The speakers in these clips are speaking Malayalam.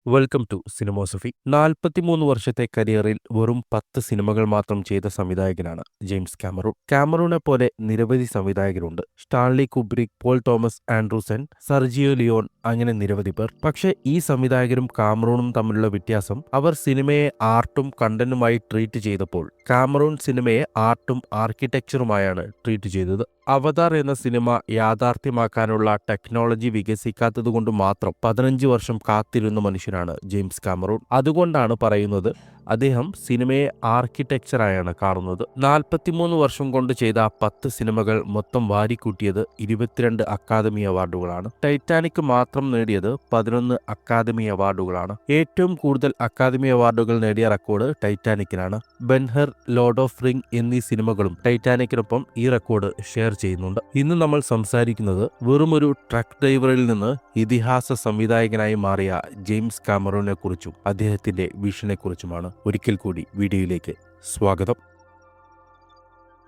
Welcome to സിനിമോസഫി. 43 വർഷത്തെ കരിയറിൽ വെറും 10 സിനിമകൾ മാത്രം ചെയ്ത സംവിധായകനാണ് ജെയിംസ് കാമറൂൺ. കാമറൂണെ പോലെ നിരവധി സംവിധായകരുണ്ട്. Stanley Kubrick, Paul Thomas Anderson, Sergio Leone, അങ്ങനെ നിരവധി പേർ. പക്ഷേ ഈ സംവിധായകരും കാമറൂണും തമ്മിലുള്ള വ്യത്യാസം, അവർ സിനിമയെ ആർട്ടും കണ്ടന്റുമായി ട്രീറ്റ് ചെയ്തപ്പോൾ കാമറൂൺ സിനിമയെ ആർട്ടും ആർക്കിടെക്ചറുമായാണ് ട്രീറ്റ് ചെയ്തത്. അവതാർ എന്ന സിനിമ യാഥാർത്ഥ്യമാക്കാനുള്ള ടെക്നോളജി വികസിക്കാത്തതുകൊണ്ട് മാത്രം 15 വർഷം കാത്തിരുന്ന മനുഷ്യനാണ് ജെയിംസ് കാമറൂൺ. അതുകൊണ്ടാണ് പറയുന്നത് അദ്ദേഹം സിനിമയെ ആർക്കിടെക്ചറായാണ് കാണുന്നത്. 43 വർഷം കൊണ്ട് ചെയ്ത 10 സിനിമകൾ മൊത്തം വാരിക്കൂട്ടിയത് 22 അക്കാദമി അവാർഡുകളാണ്. ടൈറ്റാനിക് മാത്രം നേടിയത് 11 അക്കാദമി അവാർഡുകളാണ്. ഏറ്റവും കൂടുതൽ അക്കാദമി അവാർഡുകൾ നേടിയ റെക്കോർഡ് ടൈറ്റാനിക്കിനാണ്. ബെൻഹർ, ലോർഡ് ഓഫ് റിംഗ് എന്നീ സിനിമകളും ടൈറ്റാനിക്കിനൊപ്പം ഈ റെക്കോർഡ് ഷെയർ ചെയ്യുന്നുണ്ട്. ഇന്ന് നമ്മൾ സംസാരിക്കുന്നത് വെറുമൊരു ട്രക്ക് ഡ്രൈവറിൽ നിന്ന് ഇതിഹാസ സംവിധായകനായി മാറിയ ജെയിംസ് കാമറൂണിനെ കുറിച്ചും അദ്ദേഹത്തിന്റെ വിഷനെ കുറിച്ചുമാണ്. ഒരിക്കൽ കൂടി വീഡിയോയിലേക്ക് സ്വാഗതം.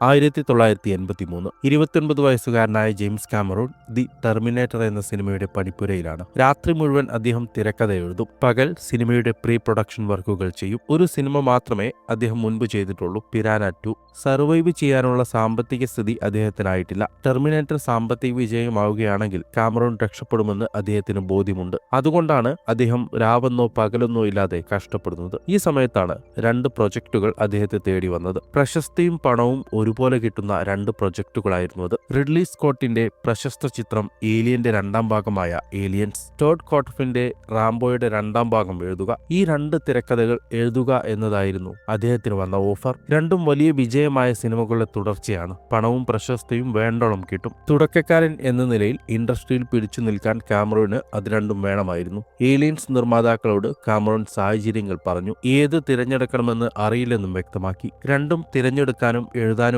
1983 29 വയസ്സുകാരനായ ജെയിംസ് കാമറൂൺ ദി ടെർമിനേറ്റർ എന്ന സിനിമയുടെ പണിപ്പുരയിലാണ്. രാത്രി മുഴുവൻ അദ്ദേഹം തിരക്കഥ എഴുതും, പകൽ സിനിമയുടെ പ്രീ പ്രൊഡക്ഷൻ വർക്കുകൾ ചെയ്യും. ഒരു സിനിമ മാത്രമേ അദ്ദേഹം മുൻപ് ചെയ്തിട്ടുള്ളൂ, പിരാന 2. സർവൈവ് ചെയ്യാനുള്ള സാമ്പത്തിക സ്ഥിതി അദ്ദേഹത്തിനായിട്ടില്ല. ടെർമിനേറ്റർ സാമ്പത്തിക വിജയമാവുകയാണെങ്കിൽ കാമറൂൺ രക്ഷപ്പെടുമെന്ന് അദ്ദേഹത്തിന് ബോധ്യമുണ്ട്. അതുകൊണ്ടാണ് അദ്ദേഹം രാവെന്നോ പകലെന്നോ ഇല്ലാതെ കഷ്ടപ്പെടുന്നത്. ഈ സമയത്താണ് 2 പ്രൊജക്ടുകൾ അദ്ദേഹത്തെ തേടി വന്നത്. പ്രശസ്തിയും പണവും ഒരുപോലെ കിട്ടുന്ന 2 പ്രൊജക്ടുകളായിരുന്നു അത്. റിഡ്ലി സ്കോട്ടിന്റെ പ്രശസ്ത ചിത്രം ഏലിയന്റെ 2ാം ഭാഗമായ ഏലിയൻസ്, ടോഡ് കോട്ട്ഫിന്റെ റാംബോയുടെ 2ാം ഭാഗം എഴുതുക. ഈ 2 തിരക്കഥകൾ എഴുതുക എന്നതായിരുന്നു അദ്ദേഹത്തിന് വന്ന ഓഫർ. രണ്ടും വലിയ വിജയമായ സിനിമകളുടെ തുടർച്ചയാണ്. പണവും പ്രശസ്തിയും വേണ്ടോളം കിട്ടും. തുടക്കക്കാരൻ എന്ന നിലയിൽ ഇൻഡസ്ട്രിയിൽ പിടിച്ചു നിൽക്കാൻ കാമറൂണിന് അത് രണ്ടും വേണമായിരുന്നു. ഏലിയൻസ് നിർമ്മാതാക്കളോട് കാമറൂൺ സാഹചര്യങ്ങൾ പറഞ്ഞു. ഏത് തിരഞ്ഞെടുക്കണമെന്ന് അറിയില്ലെന്നും വ്യക്തമാക്കി. രണ്ടും തിരഞ്ഞെടുക്കാനും എഴുതാനുമായിരുന്നു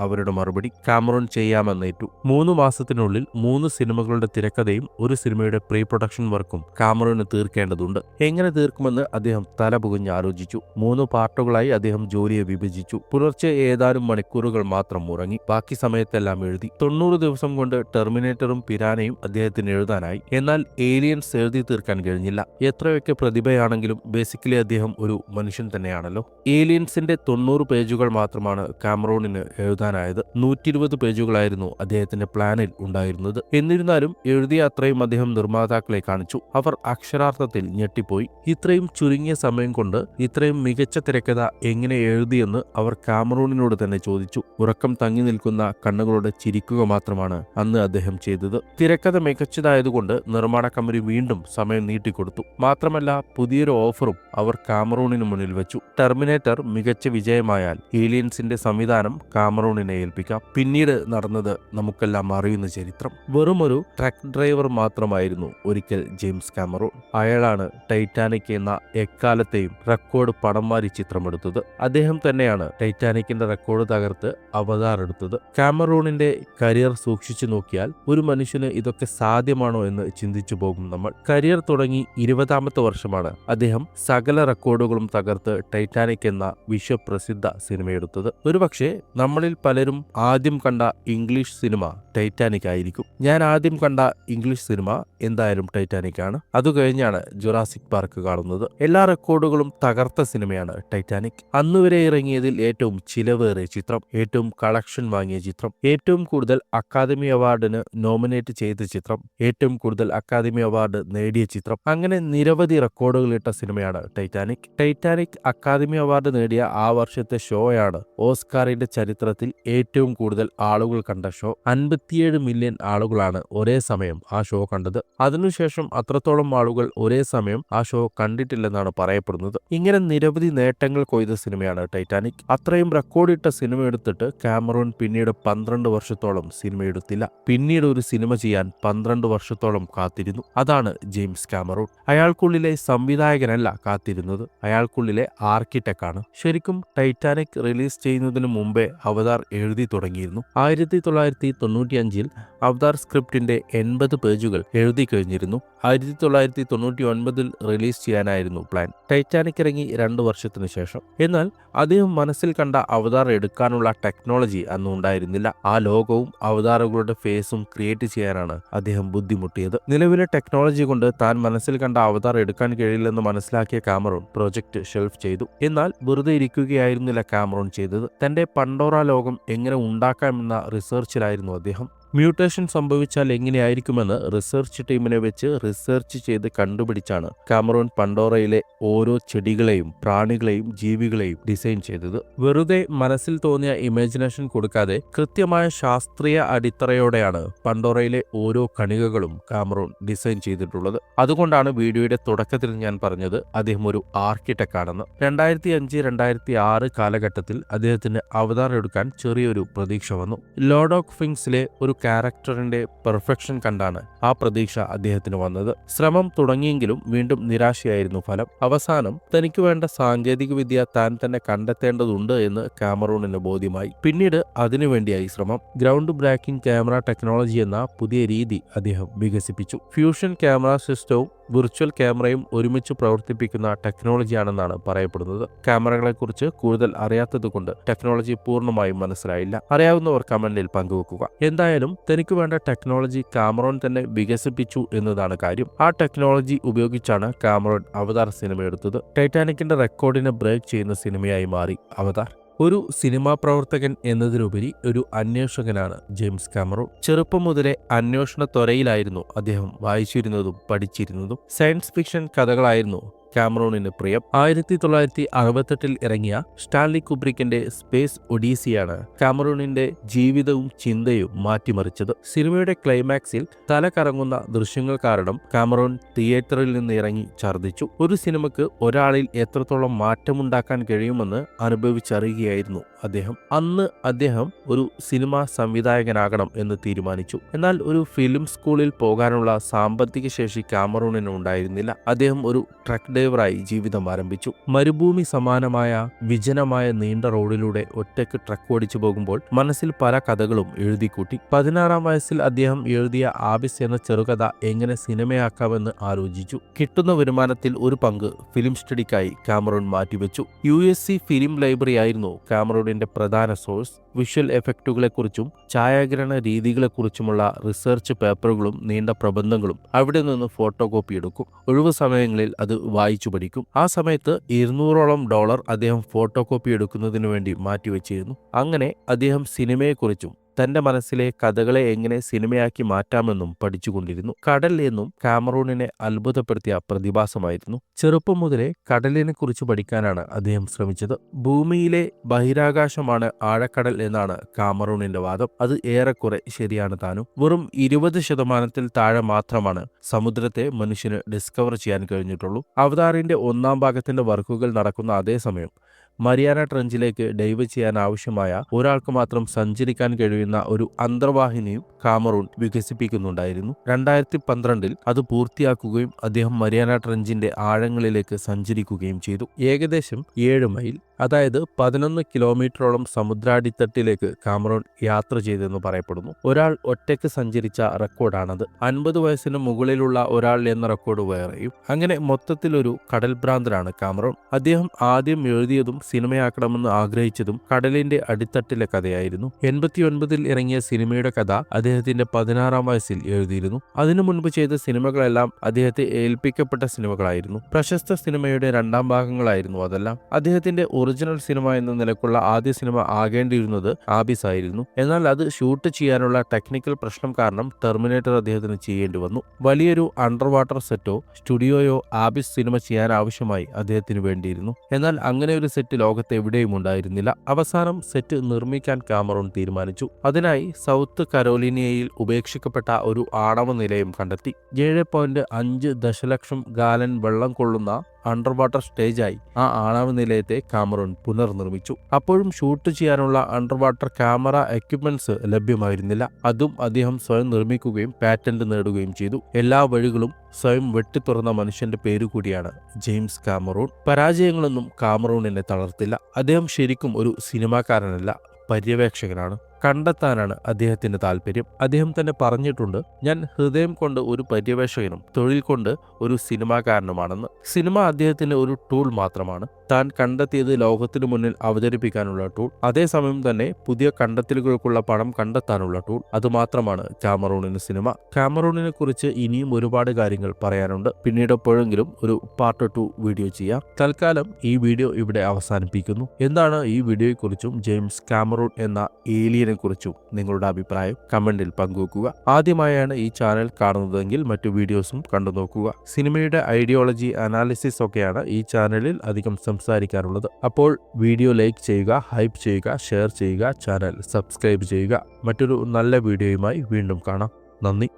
അവരുടെ മറുപടി. കാമറൂൺ ചെയ്യാമെന്നേറ്റു. 3 മാസത്തിനുള്ളിൽ 3 സിനിമകളുടെ തിരക്കഥയും ഒരു സിനിമയുടെ പ്രീ പ്രൊഡക്ഷൻ വർക്കും കാമറൂണിന് തീർക്കേണ്ടതുണ്ട്. എങ്ങനെ തീർക്കുമെന്ന് അദ്ദേഹം തലപുകഞ്ഞ് ആലോചിച്ചു. 3 പാർട്ടുകളായി അദ്ദേഹം ജോലിയെ വിഭജിച്ചു. പുലർച്ചെ ഏതാനും മണിക്കൂറുകൾ മാത്രം ഉറങ്ങി, ബാക്കി സമയത്തെല്ലാം എഴുതി. 90 ദിവസം കൊണ്ട് ടെർമിനേറ്ററും പിരാനയും അദ്ദേഹത്തിന് എഴുതാനായി. എന്നാൽ ഏലിയൻസ് എഴുതി തീർക്കാൻ കഴിഞ്ഞില്ല. എത്രയൊക്കെ പ്രതിഭയാണെങ്കിലും ബേസിക്കലി അദ്ദേഹം ഒരു മനുഷ്യൻ തന്നെയാണല്ലോ. ഏലിയൻസിന്റെ 90 പേജുകൾ മാത്രമാണ് കാമറൂണിന് എഴുതാനായത്. 120 പേജുകളായിരുന്നു അദ്ദേഹത്തിന്റെ പ്ലാനിൽ ഉണ്ടായിരുന്നത്. എന്നിരുന്നാലും എഴുതിയ അത്രയും അദ്ദേഹം നിർമ്മാതാക്കളെ കാണിച്ചു. അവർ അക്ഷരാർത്ഥത്തിൽ ഞെട്ടിപ്പോയി. ഇത്രയും ചുരുങ്ങിയ സമയം കൊണ്ട് ഇത്രയും മികച്ച തിരക്കഥ എങ്ങനെ എഴുതിയെന്ന് അവർ കാമറൂണിനോട് തന്നെ ചോദിച്ചു. ഉറക്കം തങ്ങി നിൽക്കുന്ന കണ്ണുകളോടെ ചിരിക്കുക മാത്രമാണ് അന്ന് അദ്ദേഹം ചെയ്തത്. തിരക്കഥ മികച്ചതായതുകൊണ്ട് നിർമ്മാണ കമ്പനി വീണ്ടും സമയം നീട്ടിക്കൊടുത്തു. മാത്രമല്ല പുതിയൊരു ഓഫറും അവർ കാമറൂണിന് മുന്നിൽ വെച്ചു. ടെർമിനേറ്റർ മികച്ച വിജയമായാൽ ഏലിയൻസിന്റെ സംവിധാനം കാമറൂണിനെ ഏൽപ്പിക്കാം. പിന്നീട് നടന്നത് നമുക്കെല്ലാം അറിയുന്ന ചരിത്രം. വെറുമൊരു ട്രക്ക് ഡ്രൈവർ മാത്രമായിരുന്നു ഒരിക്കൽ ജെയിംസ് കാമറൂൺ. അയാളാണ് ടൈറ്റാനിക് എന്ന എക്കാലത്തെയും റെക്കോർഡ് പടംവാരി ചിത്രമെടുത്തത്. അദ്ദേഹം തന്നെയാണ് ടൈറ്റാനിക്കിന്റെ റെക്കോർഡ് തകർത്ത് അവതാർ എടുത്തത്. കാമറൂണിന്റെ കരിയർ സൂക്ഷിച്ചു നോക്കിയാൽ ഒരു മനുഷ്യന് ഇതൊക്കെ സാധ്യമാണോ എന്ന് ചിന്തിച്ചു പോകും നമ്മൾ. കരിയർ തുടങ്ങി 20ാമത്തെ വർഷമാണ് അദ്ദേഹം സകല റെക്കോർഡുകളും തകർത്ത് ടൈറ്റാനിക് എന്ന വിശ്വപ്രസിദ്ധ സിനിമയെടുത്തത്. ഒരുപക്ഷെ നമ്മളിൽ പലരും ആദ്യം കണ്ട ഇംഗ്ലീഷ് സിനിമ ടൈറ്റാനിക് ആയിരിക്കും. ഞാൻ ആദ്യം കണ്ട ഇംഗ്ലീഷ് സിനിമ എന്തായാലും ടൈറ്റാനിക് ആണ്. അതുകഴിഞ്ഞാണ് ജുറാസിക് പാർക്ക് കാണുന്നത്. എല്ലാ റെക്കോർഡുകളും തകർത്ത സിനിമയാണ് ടൈറ്റാനിക്. അന്നുവരെ ഇറങ്ങിയതിൽ ഏറ്റവും ചിലവേറിയ ചിത്രം, ഏറ്റവും കളക്ഷൻ വാങ്ങിയ ചിത്രം, ഏറ്റവും കൂടുതൽ അക്കാദമി അവാർഡിന് നോമിനേറ്റ് ചെയ്ത ചിത്രം, ഏറ്റവും കൂടുതൽ അക്കാദമി അവാർഡ് നേടിയ ചിത്രം, അങ്ങനെ നിരവധി റെക്കോർഡുകൾ ഇട്ട സിനിമയാണ് ടൈറ്റാനിക്. ടൈറ്റാനിക് അക്കാദമി അവാർഡ് നേടിയ ആ വർഷത്തെ ഷോയാണ് ഓസ്കാറിന്റെ ചരിത്രത്തിൽ ഏറ്റവും കൂടുതൽ ആളുകൾ കണ്ട ഷോ. 57 മില്യൺ ആളുകളാണ് ഒരേ സമയം ആ ഷോ കണ്ടത്. അതിനുശേഷം അത്രത്തോളം ആളുകൾ ഒരേ സമയം ആ ഷോ കണ്ടിട്ടില്ലെന്നാണ് പറയപ്പെടുന്നത്. ഇങ്ങനെ നിരവധി നേട്ടങ്ങൾ കൊയ്ത സിനിമയാണ് ടൈറ്റാനിക്. അത്രയും റെക്കോർഡിട്ട സിനിമ എടുത്തിട്ട് കാമറൂൺ പിന്നീട് 12 വർഷത്തോളം സിനിമ എടുത്തില്ല. പിന്നീട് ഒരു സിനിമ ചെയ്യാൻ 12 വർഷത്തോളം കാത്തിരുന്നു. അതാണ് ജെയിംസ് കാമറൂൺ. അയാൾക്കുള്ളിലെ സംവിധായകനല്ല കാത്തിരുന്നത്, അയാൾക്കുള്ളിലെ ആർക്കിടെക്റ്റാണ്. ശരിക്കും ടൈറ്റാനിക് റിലീസ് ചെയ്യുന്നതിന് മുമ്പേ മുമ്പേ അവതാർ എഴുതി തുടങ്ങിയിരുന്നു. 1995 അവതാർ സ്ക്രിപ്റ്റിന്റെ 80 പേജുകൾ എഴുതി കഴിഞ്ഞിരുന്നു. 1999 റിലീസ് ചെയ്യാനായിരുന്നു പ്ലാൻ. ടൈറ്റാനിക് ഇറങ്ങി 2 വർഷത്തിനു ശേഷം. എന്നാൽ അദ്ദേഹം മനസ്സിൽ കണ്ട അവതാർ എടുക്കാനുള്ള ടെക്നോളജി അന്ന് ഉണ്ടായിരുന്നില്ല. ആ ലോകവും അവതാറുകളുടെ ഫേസും ക്രിയേറ്റ് ചെയ്യാനാണ് അദ്ദേഹം ബുദ്ധിമുട്ടിയത്. നിലവിലെ ടെക്നോളജി കൊണ്ട് താൻ മനസ്സിൽ കണ്ട അവതാർ എടുക്കാൻ കഴിയില്ലെന്ന് മനസ്സിലാക്കിയ കാമറൂൺ പ്രോജക്റ്റ് ഷെൽഫ് ചെയ്തു. എന്നാൽ വെറുതെ ഇരിക്കുകയായിരുന്നില്ല കാമറൂൺ ചെയ്തത്. തന്റെ പണ്ടോറ ലോകം എങ്ങനെ ഉണ്ടാക്കാമെന്ന റിസർച്ചിലായിരുന്നു അദ്ദേഹം. മ്യൂട്ടേഷൻ സംഭവിച്ചാൽ എങ്ങനെയായിരിക്കുമെന്ന് റിസർച്ച് ടീമിനെ വെച്ച് റിസർച്ച് ചെയ്ത് കണ്ടുപിടിച്ചാണ് കാമറൂൺ പണ്ടോറയിലെ ഓരോ ചെടികളെയും പ്രാണികളെയും ജീവികളെയും ഡിസൈൻ ചെയ്തത്. വെറുതെ മനസ്സിൽ തോന്നിയ ഇമാജിനേഷൻ കൊടുക്കാതെ കൃത്യമായ ശാസ്ത്രീയ അടിത്തറയോടെയാണ് പണ്ടോറയിലെ ഓരോ കണികകളും കാമറൂൺ ഡിസൈൻ ചെയ്തിട്ടുള്ളത്. അതുകൊണ്ടാണ് വീഡിയോയുടെ തുടക്കത്തിൽ ഞാൻ പറഞ്ഞത് അദ്ദേഹം ഒരു ആർക്കിടെക്ട് ആണെന്ന്. 2005-2006 കാലഘട്ടത്തിൽ അദ്ദേഹത്തിന് അവതാർ എടുക്കാൻ ചെറിയൊരു പ്രതീക്ഷ വന്നു. ലോർഡ് ഓഫ് റിങ്സിലെ ഒരു ക്യാരക്ടറിന്റെ പെർഫെക്ഷൻ കണ്ടാണ് ആ പ്രതീക്ഷ അദ്ദേഹത്തിന് വന്നത്. ശ്രമം തുടങ്ങിയെങ്കിലും വീണ്ടും നിരാശയായിരുന്നു ഫലം. അവസാനം തനിക്ക് വേണ്ട സാങ്കേതികവിദ്യ താൻ തന്നെ കണ്ടെത്തേണ്ടതുണ്ട് എന്ന് കാമറൂണിന് ബോധ്യമായി. പിന്നീട് അതിനുവേണ്ടിയായി ശ്രമം. ഗ്രൗണ്ട് ബ്രേക്കിംഗ് ക്യാമറ ടെക്നോളജി എന്ന പുതിയ രീതി അദ്ദേഹം വികസിപ്പിച്ചു. ഫ്യൂഷൻ ക്യാമറ സിസ്റ്റവും വിർച്വൽ ക്യാമറയും ഒരുമിച്ച് പ്രവർത്തിപ്പിക്കുന്ന ടെക്നോളജിയാണെന്നാണ് പറയപ്പെടുന്നത്. ക്യാമറകളെക്കുറിച്ച് കൂടുതൽ അറിയാത്തതുകൊണ്ട് ടെക്നോളജി പൂർണ്ണമായും മനസ്സിലായില്ല. അറിയാവുന്നവർ കമന്റിൽ പങ്കുവെക്കുക. എന്തായാലും തനിക്ക് വേണ്ട ടെക്നോളജി കാമറൂൺ തന്നെ വികസിപ്പിച്ചു എന്നതാണ് കാര്യം. ആ ടെക്നോളജി ഉപയോഗിച്ചാണ് കാമറൂൺ അവതാർ സിനിമ എടുത്തത്. ടൈറ്റാനിക്കിന്റെ റെക്കോർഡിനെ ബ്രേക്ക് ചെയ്യുന്ന സിനിമയായി മാറി അവതാർ. ഒരു സിനിമാ പ്രവർത്തകൻ എന്നതിലുപരി ഒരു അന്വേഷകനാണ് ജെയിംസ് കാമറൂൺ. ചെറുപ്പം മുതലേ അന്വേഷണ ത്വരയിലായിരുന്നു അദ്ദേഹം വായിച്ചിരുന്നതും പഠിച്ചിരുന്നതും. സയൻസ് ഫിക്ഷൻ കഥകളായിരുന്നു കാമറൂണിന് പ്രിയം. 1968 ഇറങ്ങിയ സ്റ്റാൻലി കുബ്രിക്കിന്റെ സ്പേസ് ഒഡീസിയാണ് കാമറൂണിന്റെ ജീവിതവും ചിന്തയും മാറ്റിമറിച്ചത്. സിനിമയുടെ ക്ലൈമാക്സിൽ തല കറങ്ങുന്ന ദൃശ്യങ്ങൾ കാരണം കാമറൂൺ തിയേറ്ററിൽ നിന്ന് ഇറങ്ങി ഛർദ്ദിച്ചു. ഒരു സിനിമയ്ക്ക് ഒരാളിൽ എത്രത്തോളം മാറ്റമുണ്ടാക്കാൻ കഴിയുമെന്ന് അനുഭവിച്ചറിയുകയായിരുന്നു അദ്ദേഹം. അന്ന് അദ്ദേഹം ഒരു സിനിമാ സംവിധായകനാകണം എന്ന് തീരുമാനിച്ചു. എന്നാൽ ഒരു ഫിലിം സ്കൂളിൽ പോകാനുള്ള സാമ്പത്തിക ശേഷി കാമറൂണിന് ഉണ്ടായിരുന്നില്ല. അദ്ദേഹം ഒരു ട്രക്ക് ഡ്രൈവറായി ജീവിതം ആരംഭിച്ചു. മരുഭൂമി സമാനമായ വിജനമായ നീണ്ട റോഡിലൂടെ ഒറ്റയ്ക്ക് ട്രക്ക് ഓടിച്ചു പോകുമ്പോൾ മനസ്സിൽ പല കഥകളും എഴുതിക്കൂട്ടി. 16-ാം വയസ്സിൽ അദ്ദേഹം എഴുതിയ ആബിസ് എന്ന ചെറുകഥ എങ്ങനെ സിനിമയാക്കാമെന്ന് ആലോചിച്ചു. കിട്ടുന്ന വരുമാനത്തിൽ ഒരു പങ്ക് ഫിലിം സ്റ്റഡിക്കായി കാമറൂൺ മാറ്റിവെച്ചു. USC ഫിലിം ലൈബ്രറി ആയിരുന്നു കാമറൂണിന്റെ പ്രധാന സോഴ്സ്. വിഷ്വൽ എഫക്റ്റുകളെക്കുറിച്ചും ഛായാഗ്രഹണ രീതികളെക്കുറിച്ചുമുള്ള റിസർച്ച് പേപ്പറുകളും നീണ്ട പ്രബന്ധങ്ങളും അവിടെ നിന്ന് ഫോട്ടോ കോപ്പി എടുക്കും. ഒഴിവു സമയങ്ങളിൽ അത് വായിച്ചു പഠിക്കും. ആ സമയത്ത് $200 അദ്ദേഹം ഫോട്ടോ കോപ്പി എടുക്കുന്നതിനു വേണ്ടി മാറ്റിവെച്ചിരുന്നു. അങ്ങനെ അദ്ദേഹം സിനിമയെക്കുറിച്ചും തന്റെ മനസ്സിലെ കഥകളെ എങ്ങനെ സിനിമയാക്കി മാറ്റാമെന്നും പഠിച്ചുകൊണ്ടിരുന്നു. കടൽ എന്നും കാമറൂണിനെ അത്ഭുതപ്പെടുത്തിയ പ്രതിഭാസമായിരുന്നു. ചെറുപ്പം മുതലേ കടലിനെ കുറിച്ച് പഠിക്കാനാണ് അദ്ദേഹം ശ്രമിച്ചത്. ഭൂമിയിലെ ബഹിരാകാശമാണ് ആഴക്കടൽ എന്നാണ് കാമറൂണിന്റെ വാദം. അത് ഏറെക്കുറെ ശരിയാണ് താനും. വെറും 20% താഴെ മാത്രമാണ് സമുദ്രത്തെ മനുഷ്യന് ഡിസ്കവർ ചെയ്യാൻ കഴിഞ്ഞിട്ടുള്ളൂ. അവതാറിന്റെ 1ാം ഭാഗത്തിന്റെ വർക്കുകൾ നടക്കുന്ന അതേ സമയം മരിയാന ട്രഞ്ചിലേക്ക് ഡൈവ് ചെയ്യാൻ ആവശ്യമായ ഒരാൾക്ക് മാത്രം സഞ്ചരിക്കാൻ കഴിയുന്ന ഒരു അന്തർവാഹിനിയും കാമറൂൺ വികസിപ്പിക്കുന്നുണ്ടായിരുന്നു. 2012 അത് പൂർത്തിയാക്കുകയും അദ്ദേഹം മരിയാന ട്രഞ്ചിന്റെ ആഴങ്ങളിലേക്ക് സഞ്ചരിക്കുകയും ചെയ്തു. ഏകദേശം 7 മൈൽ, അതായത് 11 കിലോമീറ്ററോളം സമുദ്രാടിത്തട്ടിലേക്ക് കാമറൂൺ യാത്ര ചെയ്തെന്ന് പറയപ്പെടുന്നു. ഒരാൾ ഒറ്റയ്ക്ക് സഞ്ചരിച്ച റെക്കോർഡാണത്. 50 വയസ്സിന് മുകളിലുള്ള ഒരാൾ എന്ന റെക്കോർഡ് വേറെയും. അങ്ങനെ മൊത്തത്തിലൊരു കടൽ ഭ്രാന്തനാണ് കാമറൂൺ. അദ്ദേഹം ആദ്യം എഴുതിയതും സിനിമയാക്കണമെന്ന് ആഗ്രഹിച്ചതും കടലിന്റെ അടിത്തട്ടിലെ കഥയായിരുന്നു. 89 ഇറങ്ങിയ സിനിമയുടെ കഥ അദ്ദേഹത്തിന്റെ 16-ാം വയസ്സിൽ എഴുതിയിരുന്നു. അതിനു മുൻപ് ചെയ്ത സിനിമകളെല്ലാം അദ്ദേഹത്തെ ഏൽപ്പിക്കപ്പെട്ട സിനിമകളായിരുന്നു. പ്രശസ്ത സിനിമയുടെ 2ാം ഭാഗങ്ങളായിരുന്നു അതെല്ലാം. അദ്ദേഹത്തിന്റെ ഒറിജിനൽ സിനിമ എന്ന നിലക്കുള്ള ആദ്യ സിനിമ ആകേണ്ടിയിരുന്നത് ആബിസ് ആയിരുന്നു. എന്നാൽ അത് ഷൂട്ട് ചെയ്യാനുള്ള ടെക്നിക്കൽ പ്രശ്നം കാരണം ടെർമിനേറ്റർ അദ്ദേഹത്തിന് ചെയ്യേണ്ടി വന്നു. വലിയൊരു അണ്ടർ വാട്ടർ സെറ്റോ സ്റ്റുഡിയോയോ ആബിസ് സിനിമ ചെയ്യാൻ ആവശ്യമായി അദ്ദേഹത്തിന് വേണ്ടിയിരുന്നു. എന്നാൽ അങ്ങനെ ഒരു സെറ്റ് ലോകത്ത് എവിടെയും ഉണ്ടായിരുന്നില്ല. അവസാനം സെറ്റ് നിർമ്മിക്കാൻ കാമറൂൺ തീരുമാനിച്ചു. അതിനായി സൗത്ത് കരോലിനയിൽ ഉപേക്ഷിക്കപ്പെട്ട ഒരു ആണവ നിലയം കണ്ടെത്തി. 7.5 ദശലക്ഷം ഗാലൻ വെള്ളം കൊള്ളുന്ന അണ്ടർ വാട്ടർ സ്റ്റേജായി ആ ആണവ നിലയത്തെ കാമറൂൺ പുനർനിർമ്മിച്ചു. അപ്പോഴും ഷൂട്ട് ചെയ്യാനുള്ള അണ്ടർ വാട്ടർ ക്യാമറ എക്യുപ്മെന്റ്സ് ലഭ്യമായിരുന്നില്ല. അതും അദ്ദേഹം സ്വയം നിർമ്മിക്കുകയും പാറ്റന്റ് നേടുകയും ചെയ്തു. എല്ലാ വഴികളും സ്വയം വെട്ടിത്തുറന്ന മനുഷ്യന്റെ പേരുകൂടിയാണ് ജെയിംസ് കാമറൂൺ. പരാജയങ്ങളൊന്നും കാമറൂണിനെ തളർത്തില്ല. അദ്ദേഹം ശരിക്കും ഒരു സിനിമാക്കാരനല്ല, പര്യവേക്ഷകനാണ്. കണ്ടെത്താനാണ് അദ്ദേഹത്തിന്റെ താല്പര്യം. അദ്ദേഹം തന്നെ പറഞ്ഞിട്ടുണ്ട്, ഞാൻ ഹൃദയം കൊണ്ട് ഒരു പര്യവേക്ഷകനും തൊഴിൽ കൊണ്ട് ഒരു സിനിമാകാരനുമാണെന്ന്. സിനിമ അദ്ദേഹത്തിന്റെ ഒരു ടൂൾ മാത്രമാണ്, താൻ കണ്ടെത്തിയത് ലോകത്തിനു മുന്നിൽ അവതരിപ്പിക്കാനുള്ള ടൂൾ. അതേസമയം തന്നെ പുതിയ കണ്ടെത്തലുകൾക്കുള്ള പണം കണ്ടെത്താനുള്ള ടൂൾ. അതുമാത്രമാണ് കാമറൂണിന് സിനിമ. കാമറൂണിനെ കുറിച്ച് ഇനിയും ഒരുപാട് കാര്യങ്ങൾ പറയാനുണ്ട്. പിന്നീട് എപ്പോഴെങ്കിലും ഒരു പാർട്ട് 2 വീഡിയോ ചെയ്യാം. തൽക്കാലം ഈ വീഡിയോ ഇവിടെ അവസാനിപ്പിക്കുന്നു. എന്താണ് ഈ വീഡിയോയെക്കുറിച്ചും ജെയിംസ് കാമറൂൺ എന്ന ഏലിയനെ കുറിച്ചും നിങ്ങളുടെ അഭിപ്രായം കമന്റിൽ പങ്കുവെക്കുക. ആദ്യമായാണ് ഈ ചാനൽ കാണുന്നതെങ്കിൽ മറ്റു വീഡിയോസും കണ്ടു നോക്കുക. സിനിമയുടെ ഐഡിയോളജി അനാലിസിസ് ഒക്കെയാണ് ഈ ചാനലിൽ അധികം സംസാരിക്കാറുള്ളത്. അപ്പോൾ വീഡിയോ ലൈക്ക് ചെയ്യുക, ഹൈപ്പ് ചെയ്യുക, ഷെയർ ചെയ്യുക, ചാനൽ സബ്സ്ക്രൈബ് ചെയ്യുക. മറ്റൊരു നല്ല വീഡിയോയുമായി വീണ്ടും കാണാം. നന്ദി.